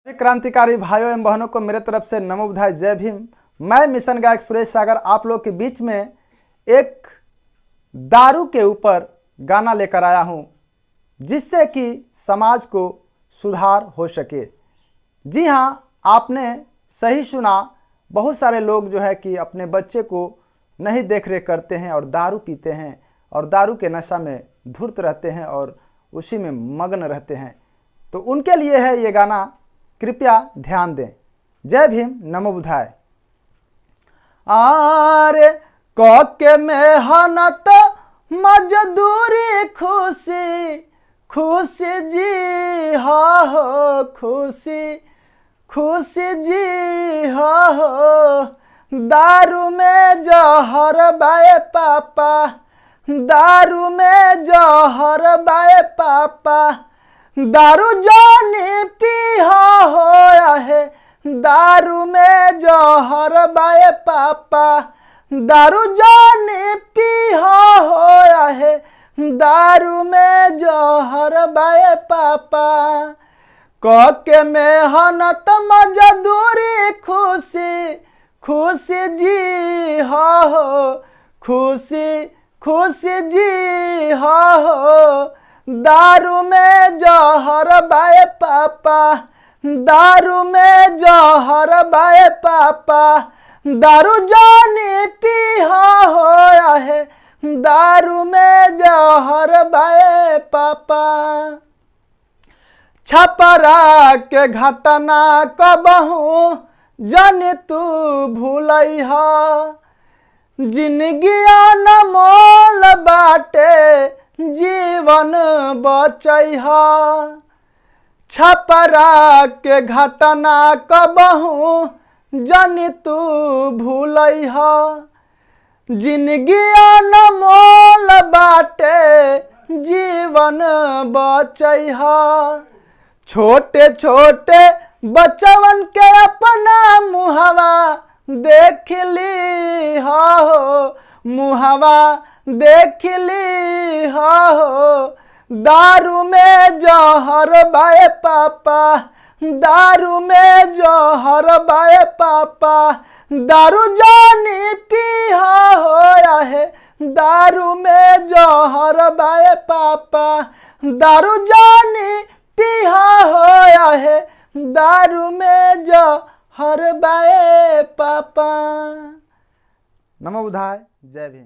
क्रांतिकारी भाइयों एवं बहनों को मेरे तरफ से नमो बुद्धाय, जय भीम। मैं मिशन गायक सुरेश सागर आप लोग के बीच में एक दारू के ऊपर गाना लेकर आया हूं, जिससे कि समाज को सुधार हो सके। जी हां, आपने सही सुना। बहुत सारे लोग जो है कि अपने बच्चे को नहीं देख रेख करते हैं और दारू पीते हैं और दारू के नशा में धुर्त रहते हैं और उसी में मग्न रहते हैं। तो उनके लिए है ये गाना, कृपया ध्यान दें। जय भीम, नमो बुद्धाय। आरे के मेहनत मजदूरी खुशी खुशी जी हो खुशी खुशी जी हो, दारू में जहर बाए पापा, दारू में जहर बाए पापा, दारू जानी पी होया है, दारू में जहर बाए पापा, दारू जानी पी होया है, दारू में जहर बाए पापा। के मेहनत मजदूरी खुशी खुशी जी हो खुशी खुशी जी हो, दारू में जहर बाए पापा, दारू में जहर बाए पापा, दारू जानी पी होया है, दारू में जहर बाए पापा। छपरा के घटना कबहू जन तू भूलैहा, जिंदगिया न मोल बाटे जीवन बचैहा। छपरा के घटना कबहू जन तू भूलैहा, जिंदगिया न मोल बाटे जीवन बचैहा। छोटे छोटे बचवन के अपना मुहवा देख ली हो, मुहवा देख ली हो, दारू में जहर बाए पापा, दारू में जहर बाए पापा, दारू जानी पी होया है, दारू में जहर बाए पापा, दारू जानी पी होया है, दारू में जहर बाए पापा। नमो बुद्धाय, जय भीम।